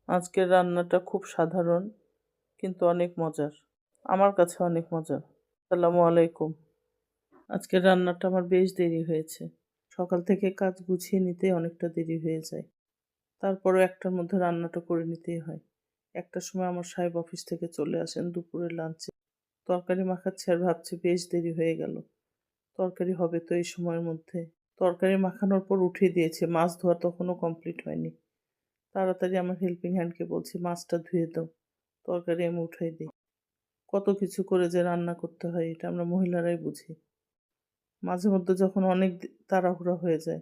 আজকের রান্নাটা খুব সাধারণ কিন্তু অনেক মজার। আমার কাছে অনেক মজার। আসসালামু আলাইকুম। আজকের রান্নাটা আমার বেশ দেরি হয়েছে। সকাল থেকে কাজ গুছিয়ে নিতে অনেকটা দেরি হয়ে যায়। তারপরেও ১টার মধ্যে রান্নাটা করে নিতেই হয়। ১টার সময় আমার সাহেব অফিস থেকে চলে আসেন দুপুরের লাঞ্চে। তরকারি মাখাচ্ছি আর ভাবছি বেশ দেরি হয়ে গেল। তরকারি হবে তো এই সময়ের মধ্যে। তরকারি মাখানোর পর উঠিয়ে দিয়েছি। মাছ ধোয়া তখনও কমপ্লিট হয়নি। তাড়াতাড়ি আমার হেল্পিং হ্যান্ডকে বলছি মাছটা ধুয়ে দাও, তরকারি আমি উঠাই দিই। কত কিছু করে যে রান্না করতে হয় এটা আমরা মহিলারাই বুঝি। মাঝে মধ্যে যখন অনেক তাড়াহুড়া হয়ে যায়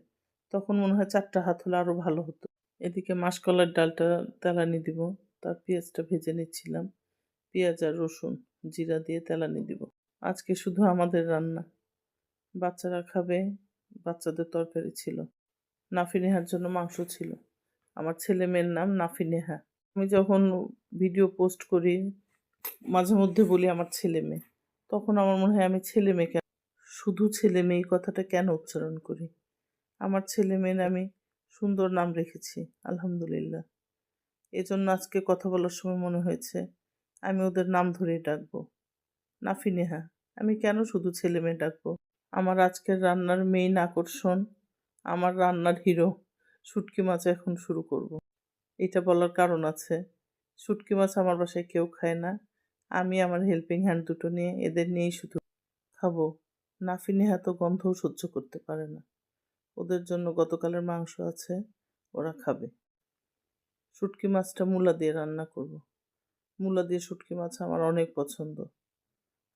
তখন মনে হয় ৪টা হাত হলে আরও ভালো হতো। এদিকে মাসকলাইর ডালটা তেলানি দিব, তার পেঁয়াজটা ভেজে নিচ্ছিলাম। পেঁয়াজ আর রসুন জিরা দিয়ে তেলানি দিব। আজকে শুধু আমাদের রান্না, বাচ্চারা খাবে, বাচ্চাদের তরকারি ছিল, নাফিনেহার জন্য মাংস ছিল। আমার ছেলে মেয়ের নাম নাফিনেহা। আমি যখন ভিডিও পোস্ট করি মাঝে মধ্যে বলি আমার ছেলে মেয়ে, তখন আমার মনে হয় আমি ছেলে মেয়ে কেন, শুধু ছেলে মেয়ে এই কথাটা কেন উচ্চারণ করি। আমার ছেলে মেয়ের আমি সুন্দর নাম রেখেছি আলহামদুলিল্লাহ। এজন্য আজকে কথা বলার সময় মনে হয়েছে আমি ওদের নাম ধরেই ডাকবো, নাফিনেহা। আমি কেন শুধু ছেলে মেয়ে ডাকবো। আমার আজকের রান্নার মেইন আকর্ষণ, আমার রান্নার হিরো শুটকি মাছ এখন শুরু করব। এটা বলার কারণ আছে, শুটকি মাছ আমার বাসায় কেউ খায় না। আমি আমার হেল্পিং হ্যান্ড দুটো নিয়ে এদের নিয়েই শুধু খাবো। নাফিনেহা তো গন্ধও সহ্য করতে পারে না। ওদের জন্য গতকালের মাংস আছে, ওরা খাবে। শুটকি মাছটা মূলা দিয়ে রান্না করব। মূলা দিয়ে শুটকি মাছ আমার অনেক পছন্দ।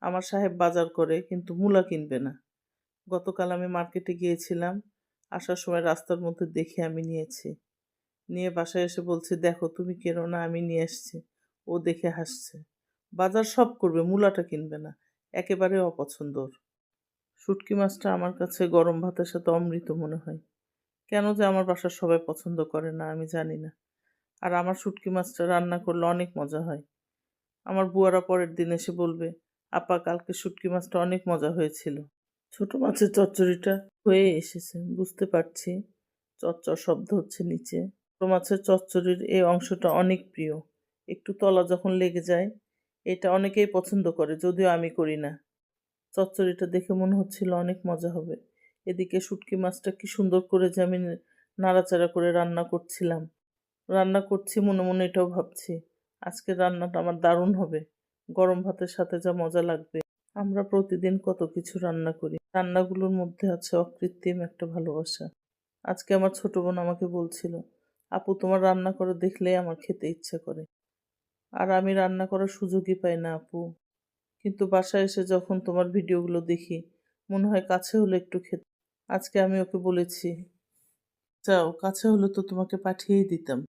আমার সাহেব বাজার করে কিন্তু মূলা কিনবে না। গতকাল আমি মার্কেটে গিয়েছিলাম, আসার সময় রাস্তার মধ্যে দেখে আমি নিয়েছি। নিয়ে বাসায় এসে বলছি দেখো তুমি কেনো না, আমি নিয়ে এসছি। ও দেখে হাসছে। বাজার সব করবে, মূলাটা কিনবে না, একেবারে অপছন্দ ওর। শুটকি মাছটা আমার কাছে গরম ভাতের সাথে অমৃত মনে হয়। কেন যে আমার বাসার সবাই পছন্দ করে না আমি জানি না। আর আমার শুটকি মাছটা রান্না করলে অনেক মজা হয়। আমার বুয়ারা পরের দিন এসে বলবে আপা কালকে শুটকি মাছটা অনেক মজা হয়েছিল। ছোট মাছের চচ্চড়িটা হয়ে এসেছে বুঝতে পারছি, চচ্চর শব্দ হচ্ছে নিচে। ছোট মাছের চচ্চড়ির এই অংশটা অনেক প্রিয়। একটু তলা যখন লেগে যায় এটা অনেকেই পছন্দ করে, যদিও আমি করি না। চচ্চড়িটা দেখে মনে হচ্ছিল অনেক মজা হবে। এদিকে শুটকি মাছটা কি সুন্দর করে যে আমি নাড়াচাড়া করে রান্না করছি মনে মনে এটাও ভাবছি আজকের রান্নাটা আমার দারুণ হবে, গরম ভাতের সাথে যা মজা লাগবে। আমরা প্রতিদিন কত কিছু রান্না করি, রান্নাগুলোর মধ্যে আছে অকৃত্রিম একটা ভালোবাসা। আজকে আমার ছোট বোন আমাকে বলছিল আপু তোমার রান্না করে দেখলেই আমার খেতে ইচ্ছে করে। আর আমি রান্না করার সুযোগই পাই না আপু, কিন্তু বাসায় এসে যখন তোমার ভিডিওগুলো দেখি মনে হয় কাছে হলে একটু খেতে। আজকে আমি ওকে বলেছি যাও কাছে হলে তো তোমাকে পাঠিয়েই দিতাম।